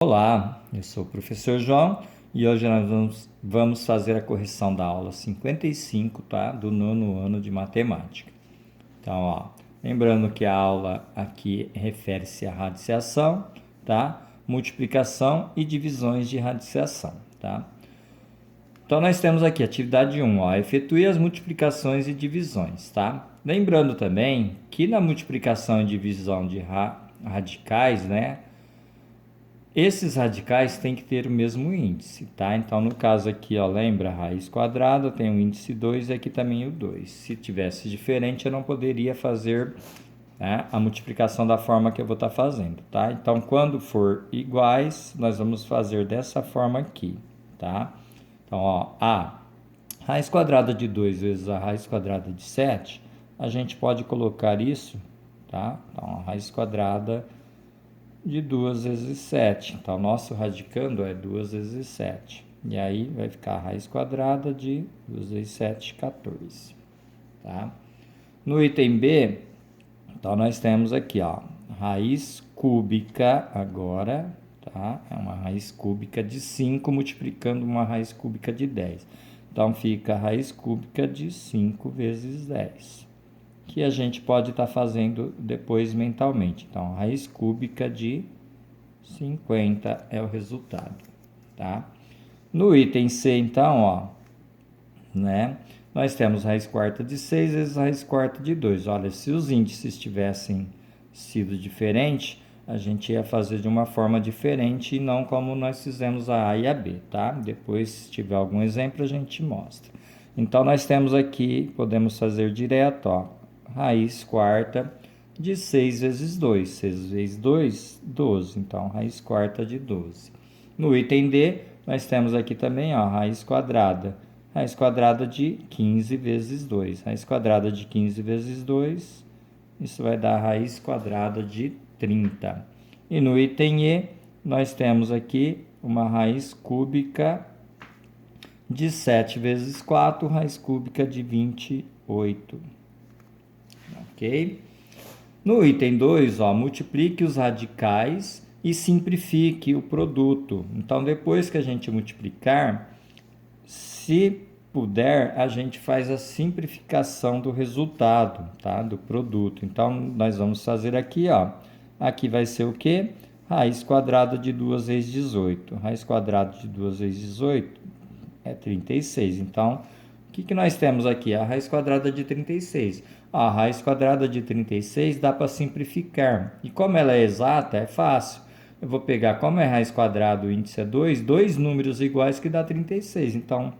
Olá, eu sou o professor João e hoje nós vamos fazer a correção da aula 55, tá? Do nono ano de matemática. Então, lembrando que a aula aqui refere-se à radiciação, tá? Multiplicação e divisões de radiciação, tá? Então, nós temos aqui atividade 1, efetue as multiplicações e divisões, tá? Lembrando também que na multiplicação e divisão de radicais, né? Esses radicais têm que ter o mesmo índice, tá? Então, no caso aqui, lembra, a raiz quadrada tem o índice 2 e aqui também o 2. Se tivesse diferente, eu não poderia fazer, né, a multiplicação da forma que eu vou estar fazendo, tá? Então, quando for iguais, nós vamos fazer dessa forma aqui, tá? Então, a raiz quadrada de 2 vezes a raiz quadrada de 7, a gente pode colocar isso, tá? Então, a raiz quadrada de 2 vezes 7. Então, nosso radicando é 2 vezes 7. E aí vai ficar a raiz quadrada de 2 vezes 7, 14. Tá? No item B, então nós temos aqui, raiz cúbica agora, tá? É uma raiz cúbica de 5 multiplicando uma raiz cúbica de 10. Então, fica a raiz cúbica de 5 vezes 10. Que a gente pode estar fazendo depois mentalmente. Então, raiz cúbica de 50 é o resultado, tá? No item C, então, né? Nós temos raiz quarta de 6 vezes raiz quarta de 2. Olha, se os índices tivessem sido diferentes, a gente ia fazer de uma forma diferente e não como nós fizemos a e a B, tá? Depois, se tiver algum exemplo, a gente mostra. Então, nós temos aqui, podemos fazer direto, raiz quarta de 6 vezes 2. 6 vezes 2, 12. Então, raiz quarta de 12. No item D, nós temos aqui também, raiz quadrada. Raiz quadrada de 15 vezes 2. Raiz quadrada de 15 vezes 2, isso vai dar raiz quadrada de 30. E no item E, nós temos aqui uma raiz cúbica de 7 vezes 4, raiz cúbica de 28. Ok? No item 2, multiplique os radicais e simplifique o produto. Então, depois que a gente multiplicar, se puder, a gente faz a simplificação do resultado, tá? Do produto. Então, nós vamos fazer aqui, Aqui vai ser o quê? Raiz quadrada de 2 vezes 18. Raiz quadrada de 2 vezes 18 é 36. Então, o que nós temos aqui? A raiz quadrada de 36. A raiz quadrada de 36 dá para simplificar. E como ela é exata, é fácil. Eu vou pegar, como é raiz quadrada, o índice é 2, dois números iguais que dá 36. Então,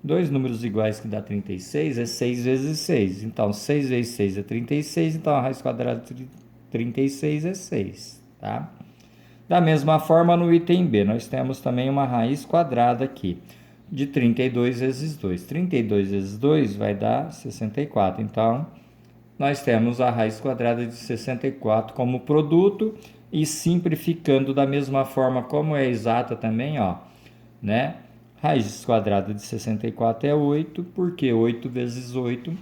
dois números iguais que dá 36 é 6 vezes 6. Então, 6 vezes 6 é 36. Então, a raiz quadrada de 36 é 6. Tá? Da mesma forma, no item B, nós temos também uma raiz quadrada aqui de 32 vezes 2. 32 vezes 2 vai dar 64. Então, nós temos a raiz quadrada de 64 como produto e simplificando da mesma forma como é exata também, né? Raiz quadrada de 64 é 8, porque 8 vezes 8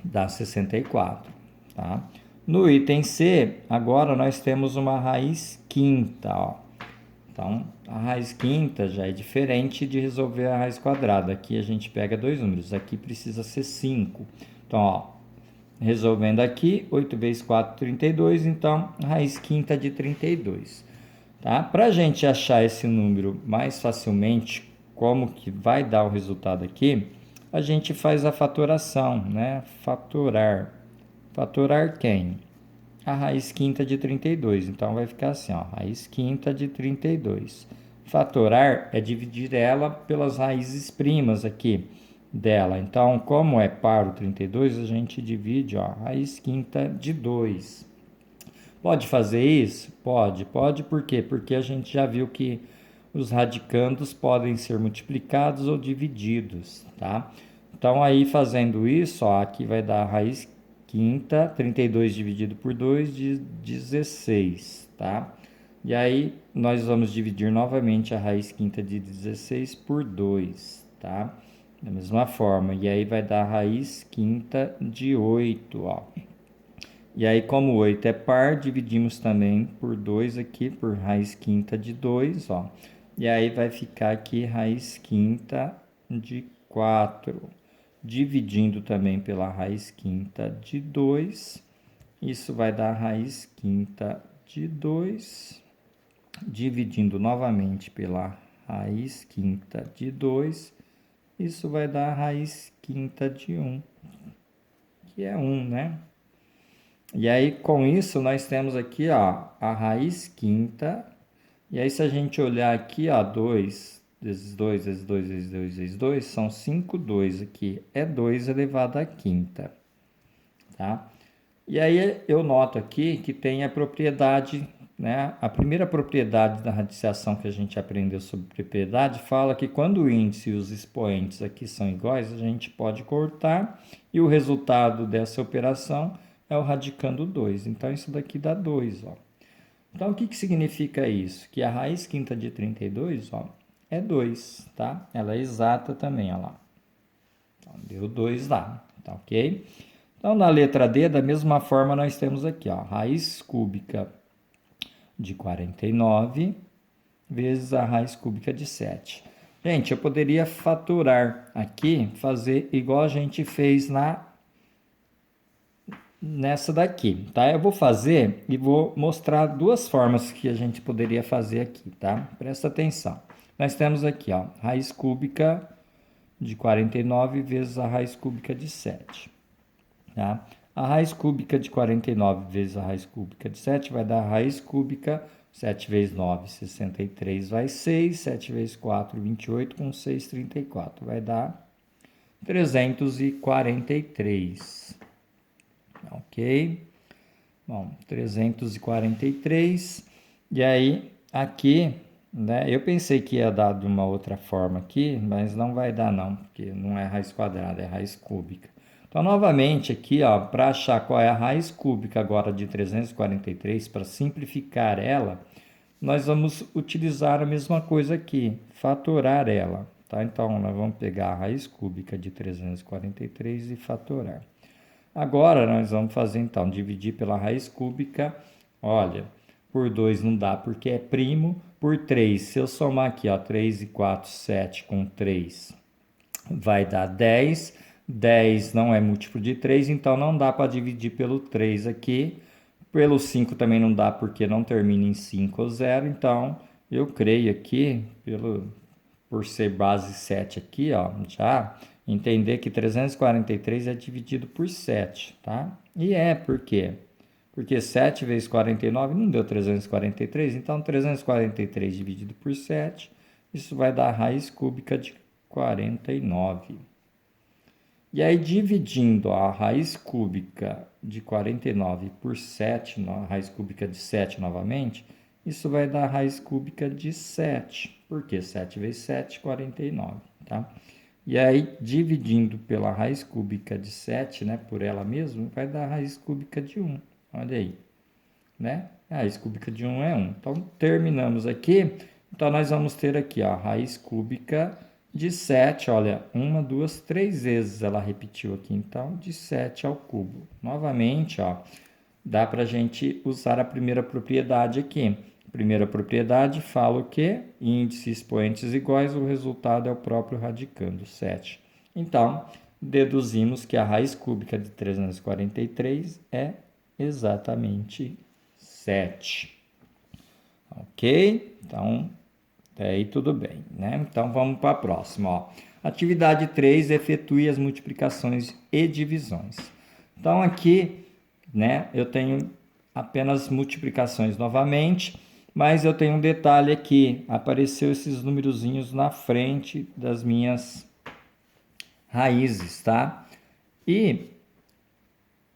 dá 64, tá? No item C, agora nós temos uma raiz quinta, Então, a raiz quinta já é diferente de resolver a raiz quadrada. Aqui a gente pega dois números, aqui precisa ser 5. Então, resolvendo aqui, 8 vezes 4, 32. Então, raiz quinta de 32. Tá? Para a gente achar esse número mais facilmente, como que vai dar o resultado aqui, a gente faz a fatoração, né? Fatorar. Fatorar quem? A raiz quinta de 32. Então, vai ficar assim, raiz quinta de 32. Fatorar é dividir ela pelas raízes primas aqui dela. Então, como é par o 32, a gente divide, raiz quinta de 2. Pode fazer isso? Pode. Pode por quê? Porque a gente já viu que os radicandos podem ser multiplicados ou divididos, tá? Então, aí fazendo isso, aqui vai dar a raiz quinta, 32 dividido por 2 de 16, tá? E aí, nós vamos dividir novamente a raiz quinta de 16 por 2, tá? Da mesma forma, e aí vai dar a raiz quinta de 8, E aí, como 8 é par, dividimos também por 2 aqui, por raiz quinta de 2, ó. E aí vai ficar aqui raiz quinta de 4. Dividindo também pela raiz quinta de 2, isso vai dar raiz quinta de 2. Dividindo novamente pela raiz quinta de 2, isso vai dar raiz quinta de 1, que é 1, né? E aí, com isso, nós temos aqui, ó, a raiz quinta. E aí, se a gente olhar aqui, ó, 2 vezes 2, vezes 2, vezes 2, vezes 2, são 5, 2 aqui. É 2 elevado à quinta, tá? E aí, eu noto aqui que tem a propriedade, né? A primeira propriedade da radiciação que a gente aprendeu sobre propriedade fala que quando o índice e os expoentes aqui são iguais, a gente pode cortar e o resultado dessa operação é o radicando 2. Então, isso daqui dá 2, ó. Então, o que significa isso? Que a raiz quinta de 32, ó, é 2, tá? Ela é exata também, ó lá. Então, deu 2 lá, tá ok? Então, na letra D, da mesma forma, nós temos aqui, ó, raiz cúbica de 49 vezes a raiz cúbica de 7. Gente, eu poderia fatorar aqui, fazer igual a gente fez nessa daqui, tá? Eu vou fazer e vou mostrar duas formas que a gente poderia fazer aqui, tá? Presta atenção. Nós temos aqui, ó, raiz cúbica de 49 vezes a raiz cúbica de 7, tá? A raiz cúbica de 49 vezes a raiz cúbica de 7 vai dar a raiz cúbica, 7 vezes 9, 63, vai 6, 7 vezes 4, 28, com 6, 34, vai dar 343. Ok? Bom, 343. E aí, aqui, né? Eu pensei que ia dar de uma outra forma aqui, mas não vai dar não, porque não é raiz quadrada, é raiz cúbica. Então, novamente aqui, ó, para achar qual é a raiz cúbica agora de 343, para simplificar ela, nós vamos utilizar a mesma coisa aqui, fatorar ela, tá? Então, nós vamos pegar a raiz cúbica de 343 e fatorar. Agora, nós vamos fazer, então, dividir pela raiz cúbica. Olha, por 2 não dá porque é primo. Por 3, se eu somar aqui, ó, 3 e 4, 7 com 3, vai dar 10. 10 não é múltiplo de 3, então não dá para dividir pelo 3 aqui. Pelo 5 também não dá porque não termina em 5 ou 0. Então, eu creio aqui, por ser base 7 aqui, ó, já entender que 343 é dividido por 7, tá? E por quê? Porque 7 vezes 49 não deu 343, então 343 dividido por 7, isso vai dar a raiz cúbica de 49. E aí, dividindo a raiz cúbica de 49 por 7, a raiz cúbica de 7 novamente, isso vai dar a raiz cúbica de 7. Por quê? 7 vezes 7, 49, tá? E aí, dividindo pela raiz cúbica de 7, né, por ela mesma, vai dar a raiz cúbica de 1. Olha aí, né? A raiz cúbica de 1 é 1. Então, terminamos aqui. Então, nós vamos ter aqui, ó, a raiz cúbica de 7. Olha, 1, 2, 3 vezes ela repetiu aqui. Então, de 7 ao cubo. Novamente, ó, dá para a gente usar a primeira propriedade aqui. Primeira propriedade fala o quê? Índice e expoentes iguais, o resultado é o próprio radicando, 7. Então, deduzimos que a raiz cúbica de 343 é exatamente 7. Ok? Então, aí tudo bem, né? Então, vamos para a próxima, ó. Atividade 3, efetue as multiplicações e divisões. Então, aqui, né, eu tenho apenas multiplicações novamente, mas eu tenho um detalhe aqui, apareceu esses numerozinhos na frente das minhas raízes, tá? E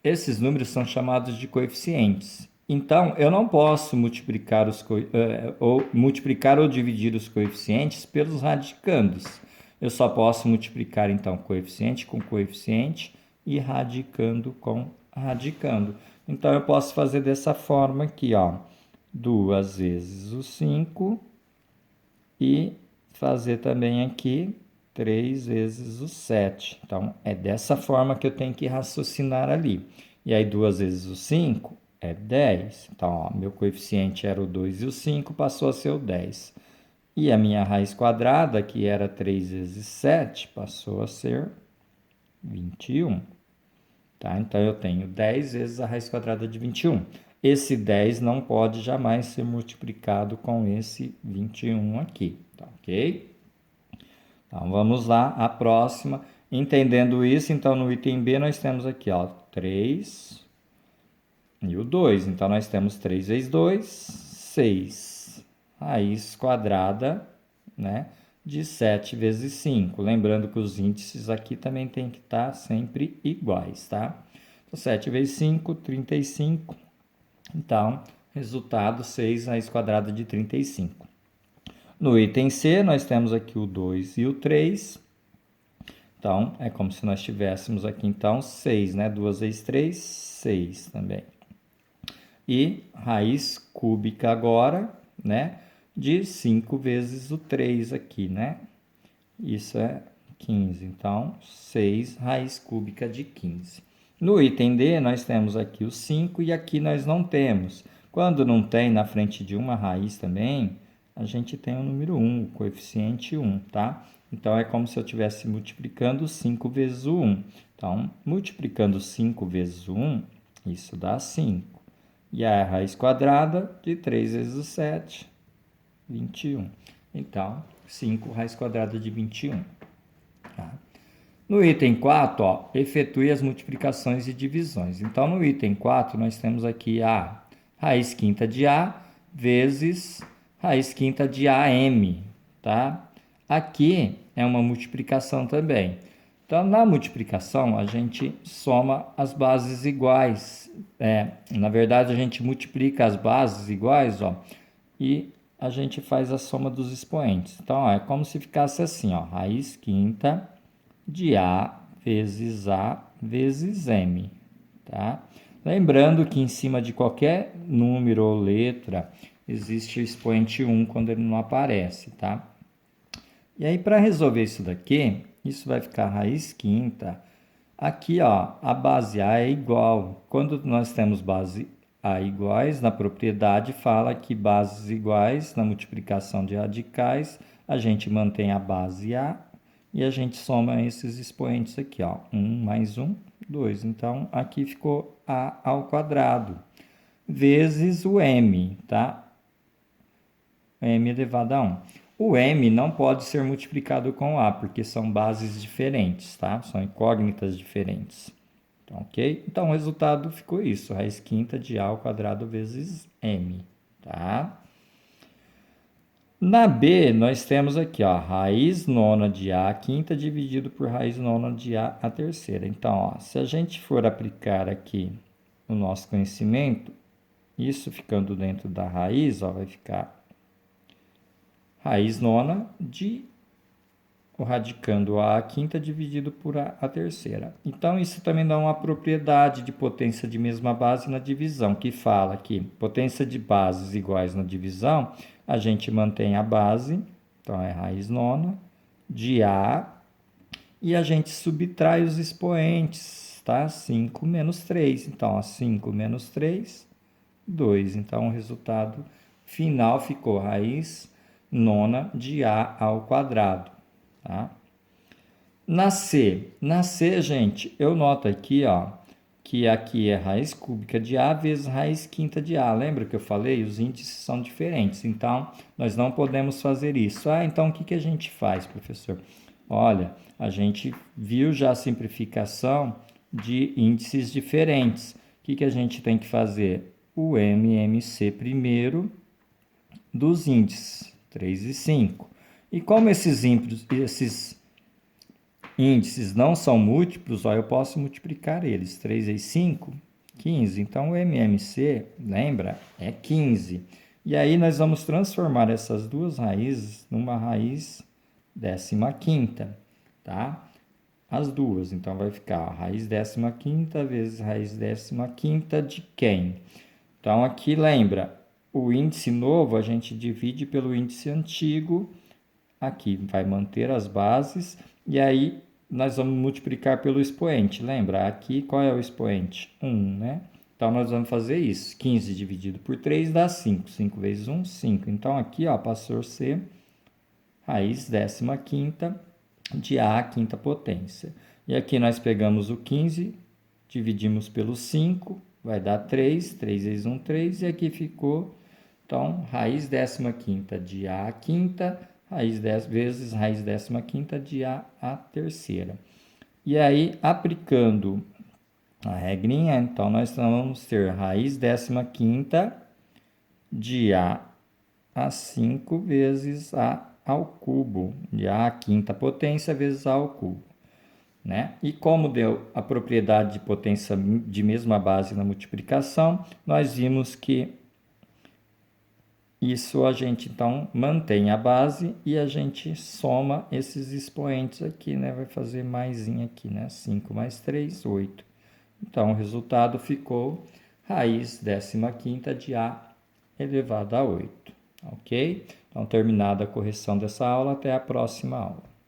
esses números são chamados de coeficientes. Então, eu não posso multiplicar multiplicar ou dividir os coeficientes pelos radicandos. Eu só posso multiplicar, então, coeficiente com coeficiente e radicando com radicando. Então, eu posso fazer dessa forma aqui, ó. 2 vezes o 5 e fazer também aqui 3 vezes o 7. Então, é dessa forma que eu tenho que raciocinar ali. E aí 2 vezes o 5 é 10. Então, ó, meu coeficiente era o 2 e o 5, passou a ser o 10. E a minha raiz quadrada, que era 3 vezes 7, passou a ser 21. Tá? Então, eu tenho 10 vezes a raiz quadrada de 21. Esse 10 não pode jamais ser multiplicado com esse 21 aqui, tá ok? Então, vamos lá, a próxima. Entendendo isso, então, no item B, nós temos aqui, ó, 3 e o 2. Então, nós temos 3 vezes 2, 6. Raiz quadrada, né, de 7 vezes 5. Lembrando que os índices aqui também tem que estar sempre iguais, tá? Então, 7 vezes 5, 35. Então, resultado 6 raiz quadrada de 35. No item C, nós temos aqui o 2 e o 3. Então, é como se nós tivéssemos aqui, então, 6, né? 2 vezes 3, 6 também. E raiz cúbica agora, né? De 5 vezes o 3 aqui, né? Isso é 15. Então, 6 raiz cúbica de 15. No item D, nós temos aqui o 5 e aqui nós não temos. Quando não tem na frente de uma raiz também, a gente tem o número 1, o coeficiente 1, tá? Então, é como se eu estivesse multiplicando 5 vezes o 1. Então, multiplicando 5 vezes o 1, isso dá 5. E a raiz quadrada de 3 vezes o 7, 21. Então, 5 raiz quadrada de 21. Tá? No item 4, ó, efetue as multiplicações e divisões. Então, no item 4, nós temos aqui a raiz quinta de A vezes raiz quinta de AM, tá? Aqui é uma multiplicação também. Então, na multiplicação, a gente soma as bases iguais. Na verdade, a gente multiplica as bases iguais, ó, e a gente faz a soma dos expoentes. Então, ó, é como se ficasse assim, ó, raiz quinta de A vezes M, tá? Lembrando que em cima de qualquer número ou letra existe o expoente 1 quando ele não aparece, tá? E aí, para resolver isso daqui, isso vai ficar raiz quinta. Aqui, ó, a base A é igual. Quando nós temos base A iguais, na propriedade fala que bases iguais, na multiplicação de radicais, a gente mantém a base A e a gente soma esses expoentes aqui, ó. 1 mais 1, 2. Então, aqui ficou A ao quadrado, vezes o M, tá? M elevado a 1. O M não pode ser multiplicado com A, porque são bases diferentes, tá? São incógnitas diferentes. Então, ok? Então, o resultado ficou isso. Raiz quinta de A ao quadrado vezes M, tá? Na B, nós temos aqui, ó, raiz nona de A quinta dividido por raiz nona de A a terceira. Então, ó, se a gente for aplicar aqui o nosso conhecimento, isso ficando dentro da raiz, ó, vai ficar raiz nona de o radicando A quinta dividido por A terceira. Então, isso também dá uma propriedade de potência de mesma base na divisão, que fala que potência de bases iguais na divisão, a gente mantém a base, então é raiz nona, de A, e a gente subtrai os expoentes, tá? 5 menos 3. Então, ó, 5 menos 3, 2. Então, o resultado final ficou raiz nona de A ao quadrado. Tá? Na C, gente, eu noto aqui, ó, que aqui é raiz cúbica de A vezes raiz quinta de A. Lembra que eu falei? Os índices são diferentes, então nós não podemos fazer isso. Ah, então o que a gente faz, professor? Olha, a gente viu já a simplificação de índices diferentes. O que a gente tem que fazer? O MMC primeiro dos índices, 3 e 5. E como esses índices não são múltiplos, ó, eu posso multiplicar eles. 3 vezes 5, 15. Então, o MMC, lembra, é 15. E aí, nós vamos transformar essas duas raízes numa raiz 15ª, tá? As duas. Então, vai ficar a raiz 15ª vezes raiz 15ª de quem? Então, aqui, lembra, o índice novo a gente divide pelo índice antigo. Aqui vai manter as bases e aí nós vamos multiplicar pelo expoente. Lembra? Aqui, qual é o expoente? 1, né? Então, nós vamos fazer isso. 15 dividido por 3 dá 5. 5 vezes 1, 5. Então, aqui, ó, passou a ser raiz 15ª de A à quinta potência. E aqui nós pegamos o 15, dividimos pelo 5, vai dar 3. 3 vezes 1, 3. E aqui ficou, então, raiz 15ª de A à quinta, raiz 10 vezes raiz 15ª de A à terceira. E aí, aplicando a regrinha, então, nós vamos ter raiz 15ª de A a 5 vezes A ao cubo, de A à quinta potência vezes A ao cubo. Né? E como deu a propriedade de potência de mesma base na multiplicação, nós vimos que isso a gente então mantém a base e a gente soma esses expoentes aqui, né? Vai fazer maisinho aqui, né? 5 mais 3, 8. Então, o resultado ficou raiz 15ª de A elevado a 8. Ok? Então, terminada a correção dessa aula, até a próxima aula.